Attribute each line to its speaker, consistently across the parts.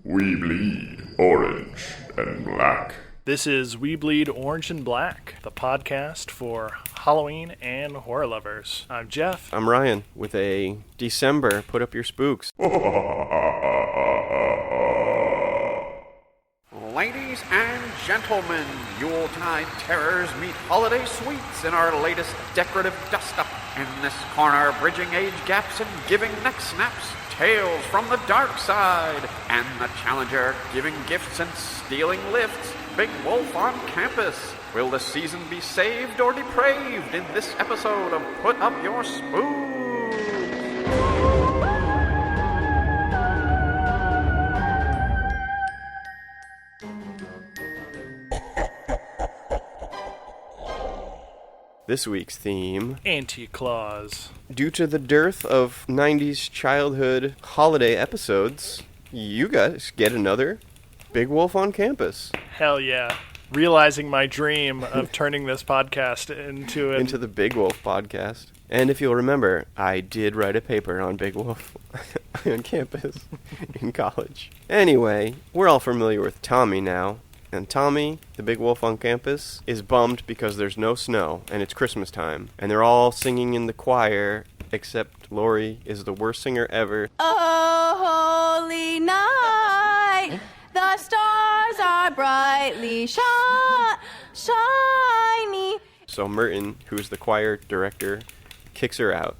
Speaker 1: We bleed orange and black.
Speaker 2: This is We Bleed Orange and Black, the podcast for Halloween and horror lovers. I'm Jeff.
Speaker 3: I'm Ryan with a December Put Up Your Spooks.
Speaker 4: Ladies and gentlemen, Yuletide terrors meet holiday sweets in our latest decorative dust-up. In this corner, bridging age gaps and giving neck snaps, Tales from the Darkside. And the challenger giving gifts and stealing lifts, Big Wolf on Campus. Will the season be saved or depraved in this episode of Put Up Your Spooks?
Speaker 3: This week's theme,
Speaker 2: Anti-Claus.
Speaker 3: due to the dearth of 90s childhood holiday episodes, you guys get another Big Wolf on Campus.
Speaker 2: Hell yeah. Realizing my dream of turning this podcast into
Speaker 3: the Big Wolf podcast. And if you'll remember, I did write a paper on Big Wolf on campus in college. Anyway, we're all familiar with Tommy now. And Tommy, the Big Wolf on Campus, is bummed because there's no snow, and it's Christmas time. And they're all singing in the choir, except Lori is the worst singer ever.
Speaker 5: Oh, holy night, the stars are brightly shiny.
Speaker 3: So Merton, who's the choir director, kicks her out.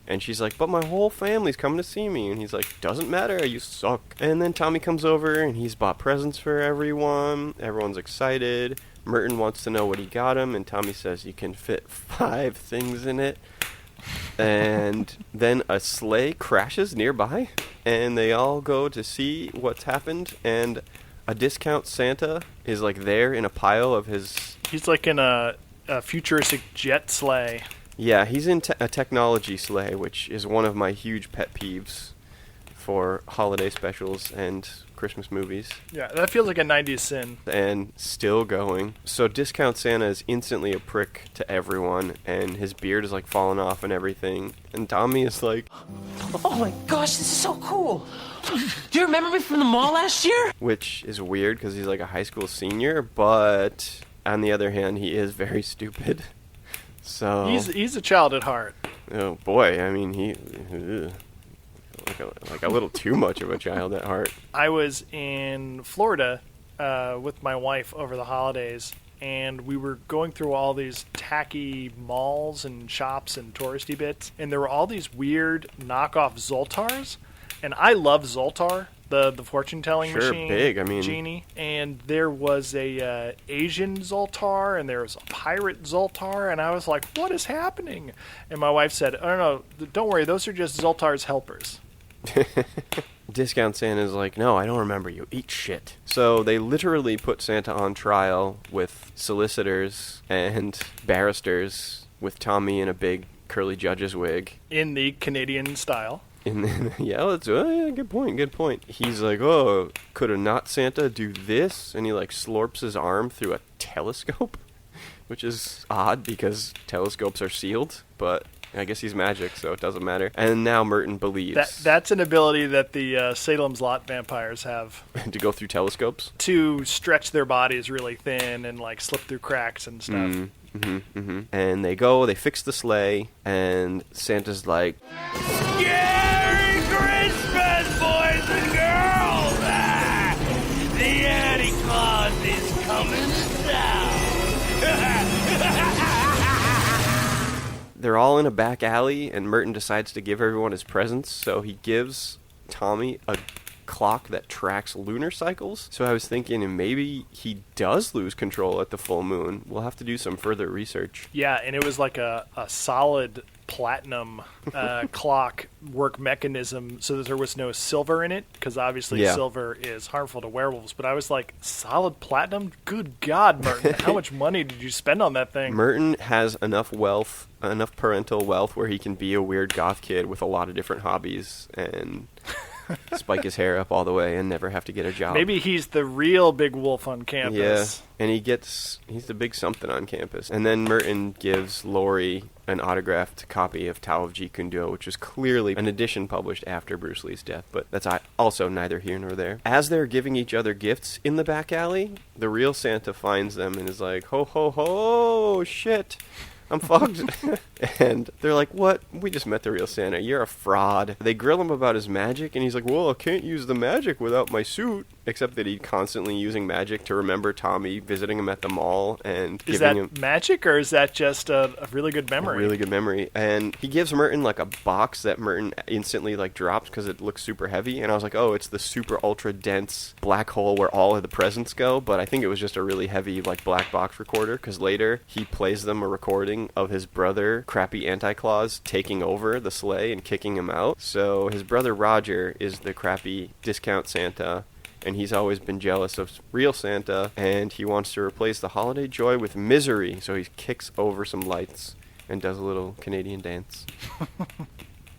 Speaker 3: And she's like, but my whole family's coming to see me. And he's like, doesn't matter, you suck. And then Tommy comes over, and he's bought presents for everyone. Everyone's excited. Merton wants to know what he got him, and Tommy says you can fit 5 things in it. And then a sleigh crashes nearby, and they all go to see what's happened. And a discount Santa is like there in a pile of his...
Speaker 2: He's like in a futuristic jet sleigh.
Speaker 3: Yeah, he's in a technology sleigh, which is one of my huge pet peeves for holiday specials and Christmas movies.
Speaker 2: Yeah, that feels like a 90s sin.
Speaker 3: And still going. So Discount Santa is instantly a prick to everyone, and his beard is like falling off and everything. And Tommy is like...
Speaker 6: Oh my gosh, this is so cool. Do you remember me from the mall last year?
Speaker 3: Which is weird because he's like a high school senior, but on the other hand, he is very stupid. So
Speaker 2: He's a child at heart.
Speaker 3: Oh boy, I mean he like a little too much of a child at heart.
Speaker 2: I was in Florida with my wife over the holidays, and we were going through all these tacky malls and shops and touristy bits, and there were all these weird knockoff Zoltars, and I love Zoltar, the fortune-telling
Speaker 3: Sure,
Speaker 2: machine,
Speaker 3: big. I mean,
Speaker 2: genie, and there was a Asian Zoltar, and there was a pirate Zoltar, and I was like, what is happening? And my wife said, oh, no, don't worry, those are just Zoltar's helpers.
Speaker 3: Discount Santa's like, no, I don't remember you. Eat shit. So they literally put Santa on trial with solicitors and barristers with Tommy in a big curly judge's wig.
Speaker 2: In the Canadian style.
Speaker 3: Yeah, good point. He's like, oh, could a not Santa do this? And he like slurps his arm through a telescope, which is odd because telescopes are sealed, but I guess he's magic, so it doesn't matter. And now Merton believes.
Speaker 2: That's an ability that the Salem's Lot vampires have.
Speaker 3: To go through telescopes?
Speaker 2: To stretch their bodies really thin and like slip through cracks and stuff.
Speaker 3: And they fix the sleigh, and Santa's like,
Speaker 7: Merry Christmas, boys and girls! The Anti-Claus is coming to town!
Speaker 3: They're all in a back alley, and Merton decides to give everyone his presents, so he gives Tommy a clock that tracks lunar cycles. So I was thinking maybe he does lose control at the full moon. We'll have to do some further research.
Speaker 2: Yeah, and it was like a solid platinum clock work mechanism so that there was no silver in it, because obviously silver is harmful to werewolves. But I was like, solid platinum? Good God, Merton. How much money did you spend on that thing?
Speaker 3: Merton has enough parental wealth where he can be a weird goth kid with a lot of different hobbies and spike his hair up all the way and never have to get a job.
Speaker 2: Maybe he's the real big wolf on campus.
Speaker 3: Yeah, and he's the big something on campus. And then Merton gives Lori an autographed copy of Tao of Jeet Kune Do, which was clearly an edition published after Bruce Lee's death, but that's also neither here nor there. As they're giving each other gifts in the back alley, the real Santa finds them and is like, ho, ho, ho, shit. I'm fucked. And they're like, what? We just met the real Santa. You're a fraud. They grill him about his magic, and he's like, well, I can't use the magic without my suit. Except that he's constantly using magic to remember Tommy visiting him at the mall and giving him...
Speaker 2: Is that magic, or is that just a really good memory?
Speaker 3: A really good memory. And he gives Merton, like, a box that Merton instantly, like, drops because it looks super heavy. And I was like, oh, it's the super ultra dense black hole where all of the presents go. But I think it was just a really heavy, like, black box recorder, because later he plays them a recording of his brother, crappy Anti-Claus, taking over the sleigh and kicking him out. So his brother Roger is the crappy discount Santa, and he's always been jealous of real Santa, and he wants to replace the holiday joy with misery, so he kicks over some lights and does a little Canadian dance.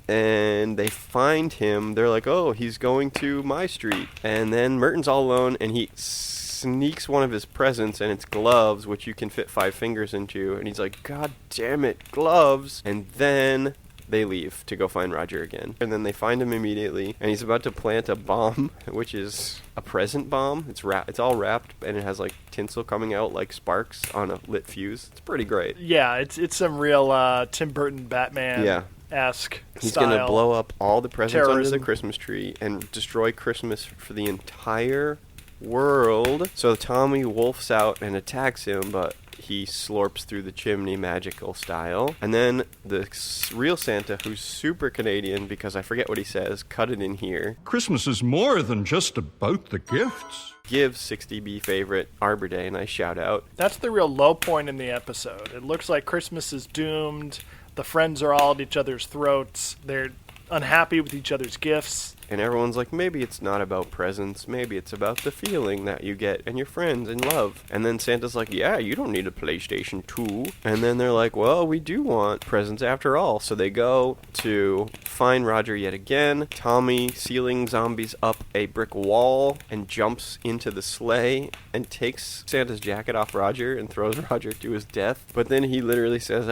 Speaker 3: And they find him. They're like, oh, he's going to my street. And then Merton's all alone, and he sneaks one of his presents, and it's gloves, which you can fit 5 fingers into. And he's like, God damn it, gloves. And then they leave to go find Roger again. And then they find him immediately, and he's about to plant a bomb, which is a present bomb. It's all wrapped, and it has like tinsel coming out like sparks on a lit fuse. It's pretty great.
Speaker 2: Yeah, it's some real Tim Burton Batman-esque
Speaker 3: He's
Speaker 2: style.
Speaker 3: going to blow up all the presents
Speaker 2: terrorism.
Speaker 3: under the Christmas tree and destroy Christmas for the entire world. So Tommy wolfs out and attacks him, but he slurps through the chimney magical style. And then the real Santa, who's super Canadian, because I forget what he says, cut it in here,
Speaker 8: Christmas is more than just about the gifts.
Speaker 3: gives 60B favorite Arbor Day a nice shout out.
Speaker 2: That's the real low point in the episode. It looks like Christmas is doomed. The friends are all at each other's throats. They're unhappy with each other's gifts.
Speaker 3: And everyone's like, maybe it's not about presents. Maybe it's about the feeling that you get and your friends and love. And then Santa's like, yeah, you don't need a PlayStation 2. And then they're like, well, we do want presents after all. So they go to find Roger yet again. Tommy ceiling zombies up a brick wall and jumps into the sleigh and takes Santa's jacket off Roger and throws Roger to his death. But then he literally says,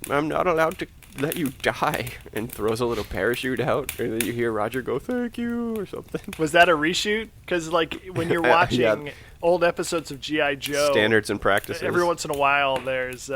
Speaker 3: I'm not allowed to let you die, and throws a little parachute out, and then you hear Roger go, thank you, or something.
Speaker 2: Was that a reshoot? Because, like, when you're watching old episodes of G.I. Joe...
Speaker 3: Standards and practices.
Speaker 2: Every once in a while, there's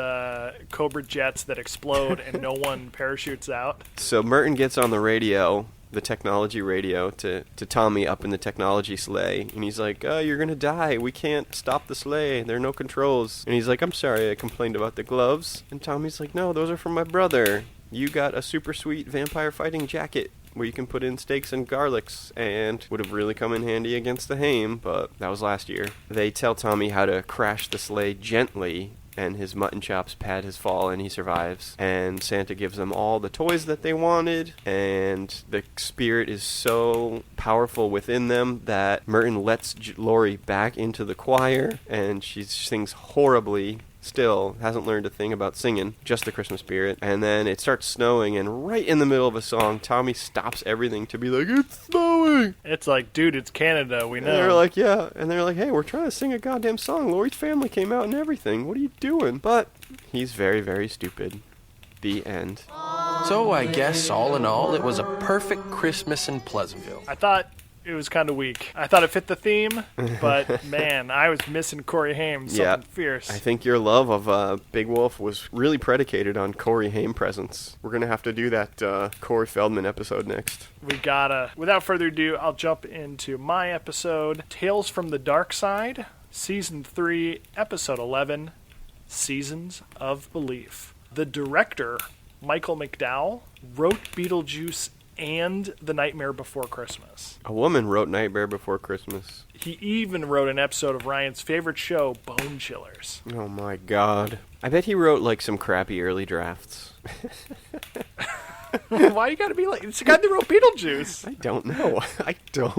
Speaker 2: Cobra jets that explode, and no one parachutes out. So
Speaker 3: Merton gets on the radio, the technology radio, to Tommy up in the technology sleigh, and he's like, you're gonna die, we can't stop the sleigh, there are no controls. And he's like, I'm sorry, I complained about the gloves. And Tommy's like, no, those are from my brother. You got a super sweet vampire fighting jacket where you can put in steaks and garlics, and would have really come in handy against the Haim, but that was last year. They tell Tommy how to crash the sleigh gently, and his mutton chops pad his fall, and he survives. And Santa gives them all the toys that they wanted, and the spirit is so powerful within them that Merton lets Lori back into the choir, and she sings horribly. Still hasn't learned a thing about singing, just the Christmas spirit. And then it starts snowing, and right in the middle of a song, Tommy stops everything to be like, it's snowing! It's like, dude, it's Canada, we know. And they're like, yeah. And they're like, hey, we're trying to sing a goddamn song. Lori's family came out and everything. What are you doing? But he's very, very stupid. The end.
Speaker 6: So I guess, all in all, it was a perfect Christmas in Pleasantville.
Speaker 2: I thought it was kind of weak. I thought it fit the theme, but man, I was missing Corey Haim, something fierce.
Speaker 3: I think your love of Big Wolf was really predicated on Corey Haim presence. We're going to have to do that Corey Feldman episode next.
Speaker 2: We gotta. Without further ado, I'll jump into my episode, Tales from the Darkside, Season 3, Episode 11, Seasons of Belief. The director, Michael McDowell, wrote Beetlejuice and The Nightmare Before Christmas.
Speaker 3: A woman wrote Nightmare Before Christmas.
Speaker 2: He even wrote an episode of Ryan's favorite show, Bone Chillers.
Speaker 3: Oh my god. I bet he wrote like some crappy early drafts.
Speaker 2: Why you gotta be like, it's the guy that wrote Beetlejuice?
Speaker 3: I don't know.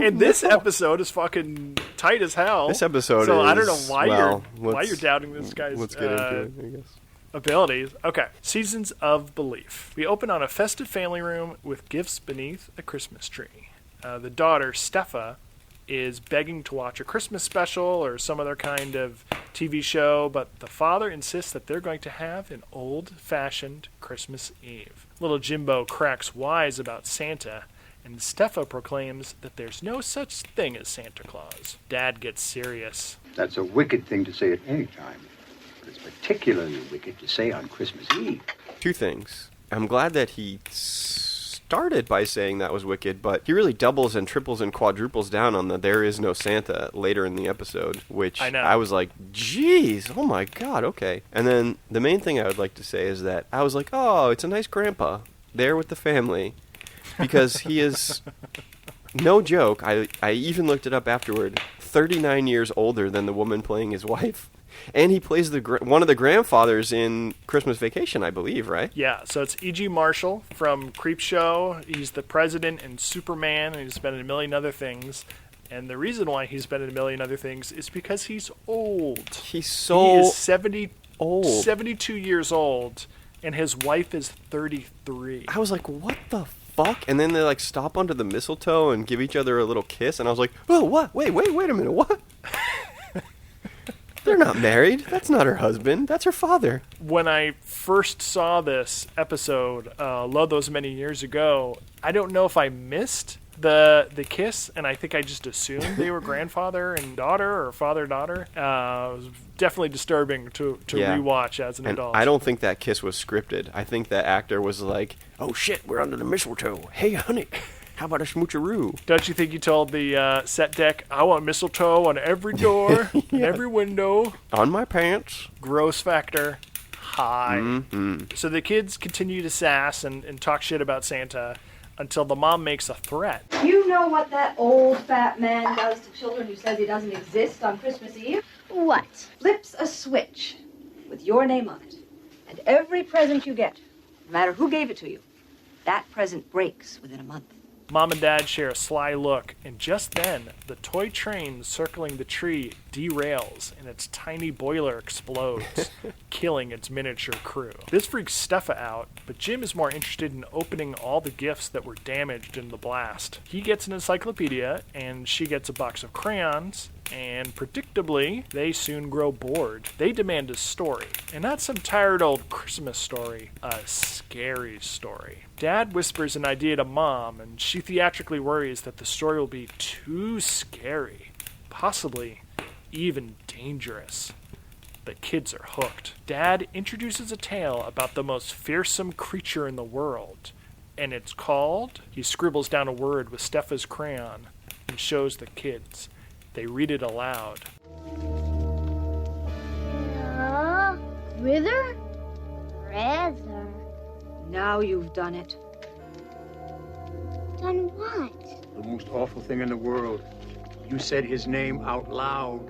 Speaker 2: And this episode is fucking tight as hell.
Speaker 3: This episode
Speaker 2: so
Speaker 3: is...
Speaker 2: I don't know why you're doubting this guy's
Speaker 3: let's get into it, I guess.
Speaker 2: Abilities. Okay. Seasons of Belief. We open on a festive family room with gifts beneath a Christmas tree. The daughter, Stefa, is begging to watch a Christmas special or some other kind of TV show, but the father insists that they're going to have an old-fashioned Christmas Eve. Little Jimbo cracks wise about Santa, and Stefa proclaims that there's no such thing as Santa Claus. Dad gets serious.
Speaker 9: That's a wicked thing to say at any time, but it's particularly wicked to say on Christmas Eve.
Speaker 3: Two things. I'm glad that he started by saying that was wicked, but he really doubles and triples and quadruples down on the there is no Santa later in the episode, which
Speaker 2: I know.
Speaker 3: I was like, geez, oh my god, okay. And then the main thing I would like to say is that I was like, oh, it's a nice grandpa there with the family, because he is, no joke, I even looked it up afterward, 39 years older than the woman playing his wife. And he plays one of the grandfathers in Christmas Vacation, I believe, right?
Speaker 2: Yeah, so it's E.G. Marshall from Creepshow. He's the president in Superman, and he's been in a million other things. And the reason why he's been in a million other things is because he's old. He is 72 years old, and his wife is 33.
Speaker 3: I was like, what the fuck? And then they like stop under the mistletoe and give each other a little kiss, and I was like, oh, what? Wait a minute, what? They're not married. That's not her husband. That's her father.
Speaker 2: When I first saw this episode, Love Those Many Years ago, I don't know if I missed the kiss, and I think I just assumed they were grandfather and daughter or father-daughter. It was definitely disturbing to rewatch as an adult.
Speaker 3: I don't think that kiss was scripted. I think that actor was like, oh shit, we're under the mistletoe. Hey, honey. How about a smoocheroo?
Speaker 2: Don't you think you told the set deck, I want mistletoe on every door, and every window.
Speaker 3: On my pants.
Speaker 2: Gross factor high.
Speaker 3: Mm-hmm.
Speaker 2: So the kids continue to sass and talk shit about Santa until the mom makes a threat.
Speaker 10: You know what that old fat man does to children who says he doesn't exist on Christmas Eve?
Speaker 5: What?
Speaker 10: Flips a switch with your name on it. And every present you get, no matter who gave it to you, that present breaks within a month.
Speaker 2: Mom and Dad share a sly look, and just then, the toy train circling the tree derails, and its tiny boiler explodes, killing its miniature crew. This freaks Stefa out, but Jim is more interested in opening all the gifts that were damaged in the blast. He gets an encyclopedia, and she gets a box of crayons, and predictably, they soon grow bored. They demand a story, and not some tired old Christmas story, a scary story. Dad whispers an idea to Mom, and she theatrically worries that the story will be too scary, possibly even dangerous. The kids are hooked. Dad introduces a tale about the most fearsome creature in the world, and it's called... He scribbles down a word with Stefa's crayon and shows the kids. They read it aloud.
Speaker 5: Grither? Grither.
Speaker 10: Now you've done it.
Speaker 5: Done what?
Speaker 9: The most awful thing in the world. You said his name out loud.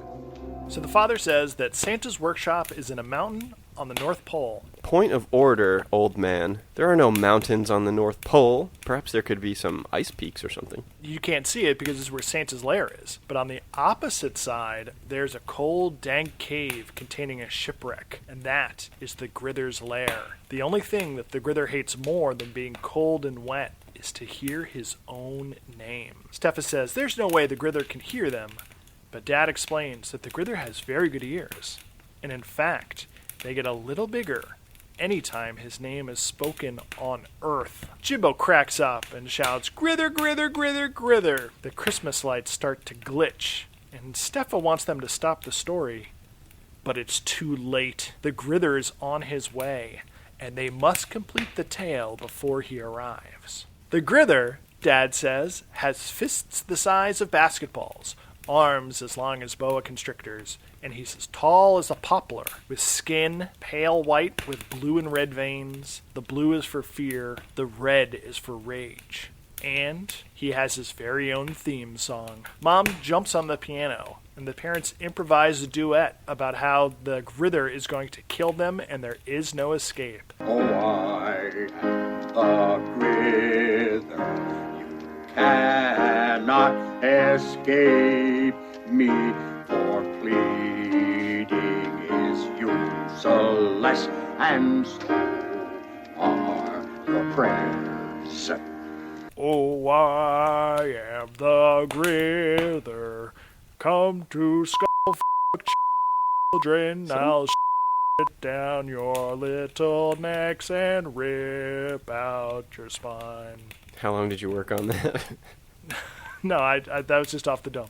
Speaker 2: So the father says that Santa's workshop is in a mountain on the North Pole.
Speaker 3: Point of order, old man. There are no mountains on the North Pole. Perhaps there could be some ice peaks or something.
Speaker 2: You can't see it because it's where Santa's lair is. But on the opposite side, there's a cold, dank cave containing a shipwreck. And that is the Grither's lair. The only thing that the Grither hates more than being cold and wet is to hear his own name. Stefa says there's no way the Grither can hear them. But Dad explains that the Grither has very good ears. And in fact, they get a little bigger anytime his name is spoken on Earth. Jimbo cracks up and shouts, Grither, Grither, Grither, Grither. The Christmas lights start to glitch, and Stefa wants them to stop the story. But it's too late. The Grither is on his way, and they must complete the tale before he arrives. The Grither, Dad says, has fists the size of basketballs, arms as long as boa constrictors, and he's as tall as a poplar, with skin pale white with blue and red veins. The blue is for fear, the red is for rage. And he has his very own theme song. Mom jumps on the piano, and the parents improvise a duet about how the Grither is going to kill them and there is no escape.
Speaker 9: Oh, I am the Grither. You cannot escape me, for pleading is useless, and so are your prayers.
Speaker 2: Oh, I am the Grither. Come to skull children. I'll shit down your little necks and rip out your spine.
Speaker 3: How long did you work on that?
Speaker 2: No, that was just off the dome.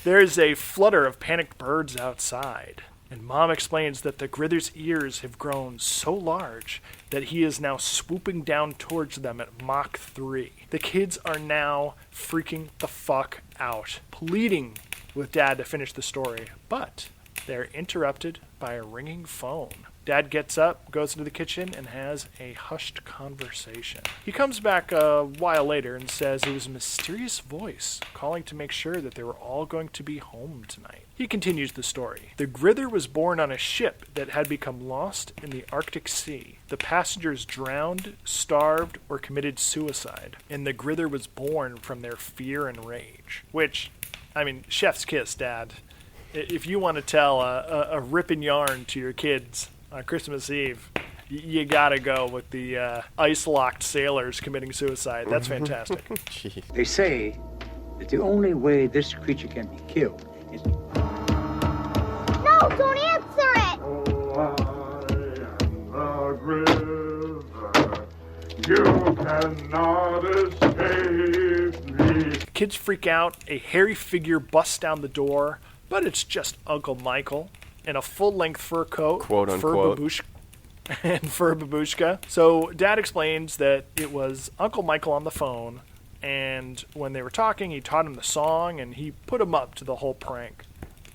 Speaker 2: There is a flutter of panicked birds outside, and Mom explains that the Grither's ears have grown so large that he is now swooping down towards them at Mach 3. The kids are now freaking the fuck out, pleading with Dad to finish the story, but they're interrupted by a ringing phone. Dad gets up, goes into the kitchen, and has a hushed conversation. He comes back a while later and says it was a mysterious voice calling to make sure that they were all going to be home tonight. He continues the story. The Grither was born on a ship that had become lost in the Arctic Sea. The passengers drowned, starved, or committed suicide, and the Grither was born from their fear and rage. Which, I mean, chef's kiss, Dad. If you want to tell a ripping yarn to your kids on Christmas Eve, you gotta go with the ice-locked sailors committing suicide. That's fantastic.
Speaker 9: They say that the only way this creature can be killed is...
Speaker 5: No, don't answer it!
Speaker 1: Oh, I am the Grither. You cannot escape me.
Speaker 2: Kids freak out. A hairy figure busts down the door, but it's just Uncle Michael in a full-length fur coat,
Speaker 3: quote unquote,
Speaker 2: fur babushka. So Dad explains that it was Uncle Michael on the phone, and when they were talking, he taught him the song, and he put him up to the whole prank.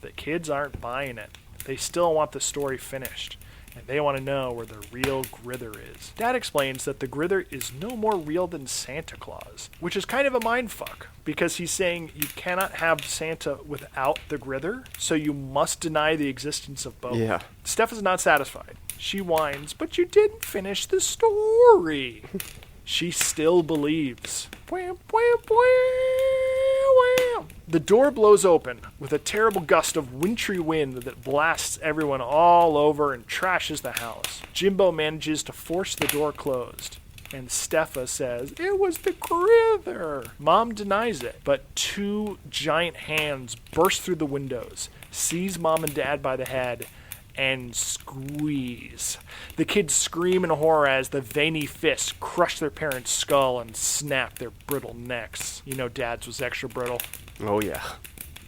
Speaker 2: The kids aren't buying it. They still want the story finished, and they want to know where the real Grither is. Dad explains that the Grither is no more real than Santa Claus, which is kind of a mindfuck, because he's saying you cannot have Santa without the Grither, so you must deny the existence of both.
Speaker 3: Yeah.
Speaker 2: Steph is not satisfied. She whines, but you didn't finish the story. She still believes. Wham, wham, wham, wham. The door blows open with a terrible gust of wintry wind that blasts everyone all over and trashes the house. Jimbo manages to force the door closed, and Steffa says, it was the Grither. Mom denies it, but two giant hands burst through the windows, seize Mom and Dad by the head, and squeeze. The kids scream in horror as the veiny fists crush their parents' skull and snap their brittle necks. You know Dad's was extra brittle.
Speaker 3: Oh, yeah.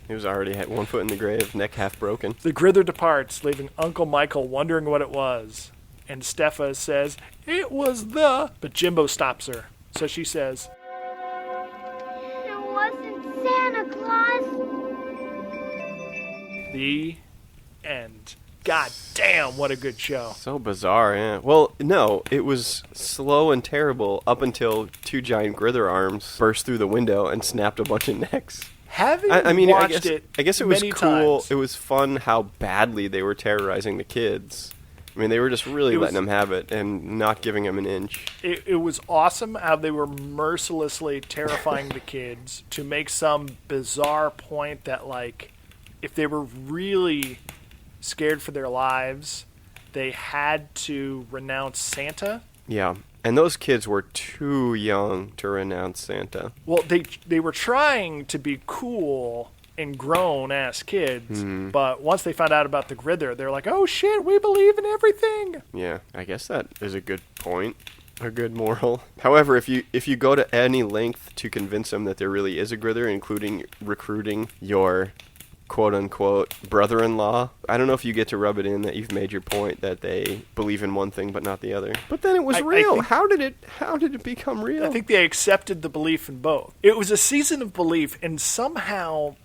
Speaker 3: He was already at 1 foot in the grave, neck half broken.
Speaker 2: The Grither departs, leaving Uncle Michael wondering what it was. And Steffa says, it was the... But Jimbo stops her. So she says,
Speaker 5: It wasn't Santa Claus.
Speaker 2: The end. God damn, what a good show.
Speaker 3: So bizarre, yeah. Well, no, it was slow and terrible up until two giant Grither arms burst through the window and snapped a bunch of necks.
Speaker 2: Having
Speaker 3: watched it I guess it was cool.
Speaker 2: Times.
Speaker 3: It was fun how badly they were terrorizing the kids. I mean, they were just really letting them have it and not giving them an inch.
Speaker 2: It was awesome how they were mercilessly terrifying the kids to make some bizarre point that, like, if they were really scared for their lives, they had to renounce Santa.
Speaker 3: Yeah, and those kids were too young to renounce Santa.
Speaker 2: Well, they were trying to be cool and grown-ass kids, but once they found out about the Grither, they're like, oh shit, we believe in everything.
Speaker 3: Yeah, I guess that is a good point. A good moral. However, if you go to any length to convince them that there really is a Grither, including recruiting your quote-unquote brother-in-law, I don't know if you get to rub it in that you've made your point that they believe in one thing but not the other. But then it was real. How did it become real?
Speaker 2: I think they accepted the belief in both. It was a season of belief, and somehow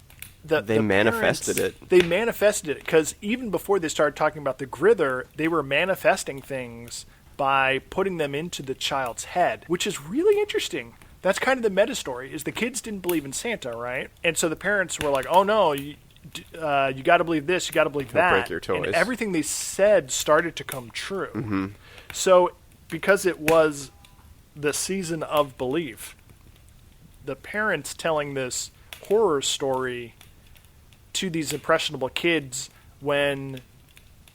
Speaker 2: they
Speaker 3: manifested it.
Speaker 2: They manifested it, because even before they started talking about the Grither, they were manifesting things by putting them into the child's head, which is really interesting. That's kind of the meta story, is the kids didn't believe in Santa, right? And so the parents were like, oh no, you got to believe this, you got to believe that.
Speaker 3: Break your toys.
Speaker 2: And everything they said started to come true.
Speaker 3: Mm-hmm.
Speaker 2: So because it was the season of belief, the parents telling this horror story to these impressionable kids when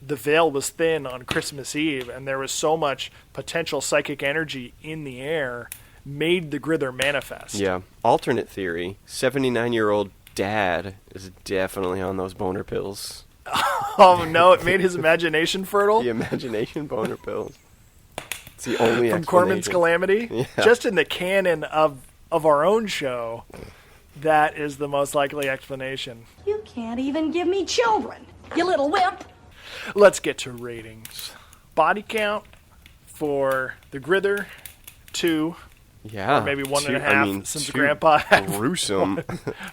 Speaker 2: the veil was thin on Christmas Eve and there was so much potential psychic energy in the air, made the Grither manifest.
Speaker 3: Yeah. Alternate theory, 79-year-old dad is definitely on those boner pills.
Speaker 2: Oh, no, it made his imagination fertile?
Speaker 3: The imagination boner pills. It's the only
Speaker 2: From Corman's Calamity?
Speaker 3: Yeah.
Speaker 2: Just in the canon of our own show, that is the most likely explanation.
Speaker 10: You can't even give me children, you little wimp.
Speaker 2: Let's get to ratings. Body count for the Grither, 2.
Speaker 3: Yeah.
Speaker 2: Or maybe 1.5 since Grandpa had
Speaker 3: gruesome
Speaker 2: 1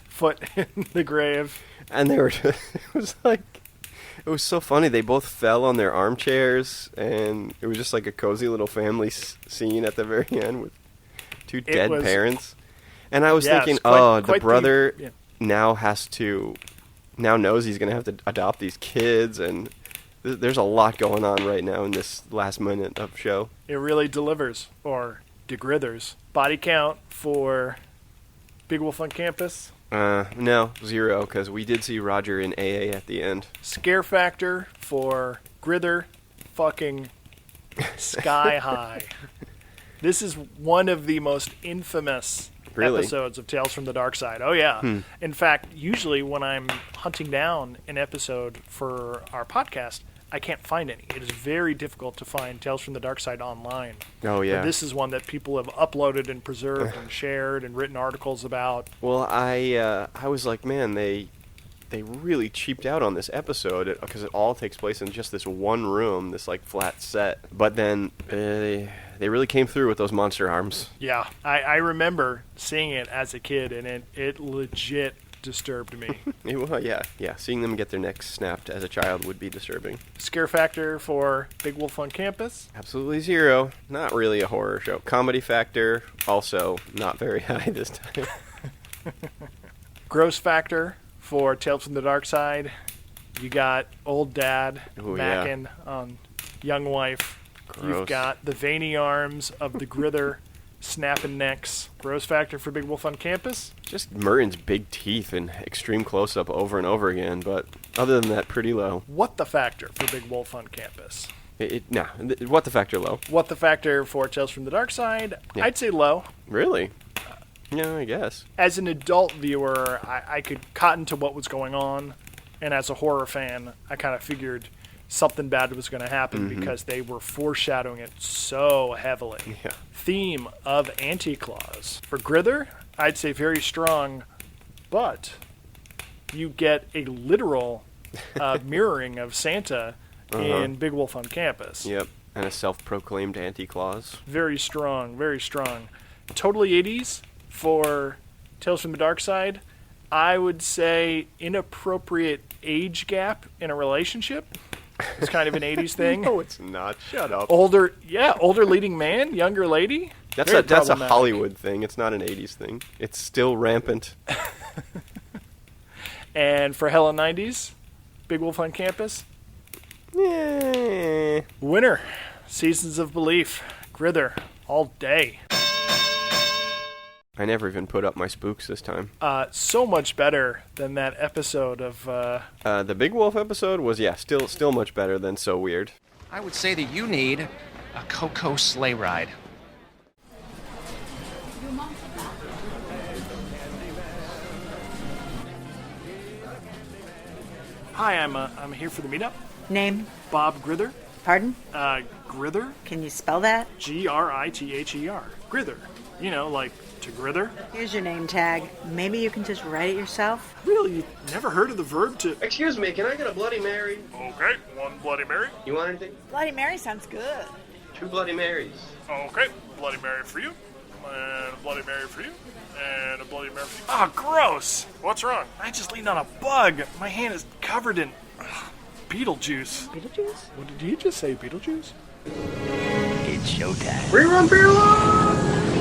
Speaker 2: foot in the grave.
Speaker 3: And they were, it was so funny. They both fell on their armchairs, and it was just like a cozy little family scene at the very end with 2 dead parents. And I was thinking, the brother now knows he's going to have to adopt these kids, and there's a lot going on right now in this last minute of show.
Speaker 2: It really delivers, or degrithers. Body count for Big Wolf on Campus?
Speaker 3: No, 0, because we did see Roger in AA at the end.
Speaker 2: Scare factor for Grither, fucking sky high. This is one of the most infamous episodes of Tales from the Darkside. Oh, yeah. In fact, usually when I'm hunting down an episode for our podcast, I can't find any. It is very difficult to find Tales from the Darkside online.
Speaker 3: Oh, yeah.
Speaker 2: But this is one that people have uploaded and preserved and shared and written articles about.
Speaker 3: Well, I was like, man, they really cheaped out on this episode because it all takes place in just this one room, this like flat set. But then they really came through with those monster arms.
Speaker 2: Yeah, I remember seeing it as a kid, and it legit disturbed me.
Speaker 3: Well, yeah. Seeing them get their necks snapped as a child would be disturbing.
Speaker 2: Scare factor for Big Wolf on Campus?
Speaker 3: Absolutely 0. Not really a horror show. Comedy factor, also not very high this time.
Speaker 2: Gross factor for Tales from the Darkside. You got old dad macking on young wife.
Speaker 3: Gross.
Speaker 2: You've got the veiny arms of the Grither snapping necks. Gross factor for Big Wolf on Campus?
Speaker 3: Just Murren's big teeth in extreme close-up over and over again, but other than that, pretty low.
Speaker 2: What the factor for Big Wolf on Campus?
Speaker 3: What the factor low?
Speaker 2: What the factor for Tales from the Darkside?
Speaker 3: Yeah.
Speaker 2: I'd say low.
Speaker 3: Really? Yeah, I guess.
Speaker 2: As an adult viewer, I could cotton to what was going on, and as a horror fan, I kind of figured something bad was going to happen because they were foreshadowing it so heavily.
Speaker 3: Yeah.
Speaker 2: Theme of Anti-Claus. For Grither, I'd say very strong, but you get a literal mirroring of Santa in Big Wolf on Campus.
Speaker 3: Yep, and a self-proclaimed Anti-Claus.
Speaker 2: Very strong, very strong. Totally 80s for Tales from the Darkside. I would say inappropriate age gap in a relationship. It's kind of an 80s thing.
Speaker 3: No, it's not. Shut up.
Speaker 2: Older leading man, younger lady.
Speaker 3: That's a Hollywood thing. It's not an 80s thing. It's still rampant.
Speaker 2: And for Hella 90s, Big Wolf on Campus.
Speaker 3: Yeah.
Speaker 2: Winner, Seasons of Belief, Grither, all day.
Speaker 3: I never even put up my spooks this time.
Speaker 2: So much better than that episode of...
Speaker 3: the Big Wolf episode was, still much better than So Weird.
Speaker 6: I would say that you need a Coco sleigh ride.
Speaker 2: Hi, I'm here for the meetup.
Speaker 11: Name?
Speaker 2: Bob Grither.
Speaker 11: Pardon?
Speaker 2: Grither.
Speaker 11: Can you spell that?
Speaker 2: Grither. Grither. You know, like to grither.
Speaker 11: Here's your name tag. Maybe you can just write it yourself?
Speaker 2: Really? You've never heard of the verb to...
Speaker 3: Excuse me, can I get a Bloody Mary?
Speaker 2: Okay, 1 Bloody Mary.
Speaker 3: You want anything?
Speaker 11: Bloody Mary sounds good.
Speaker 3: 2 Bloody Marys.
Speaker 2: Okay, Bloody Mary for you. And a Bloody Mary for you. And a Bloody Mary for you. Oh, gross! What's wrong? I just leaned on a bug. My hand is covered in... Beetlejuice.
Speaker 11: Beetlejuice?
Speaker 2: What did he just say, Beetlejuice?
Speaker 6: It's showtime.
Speaker 3: Rerun Beer Love!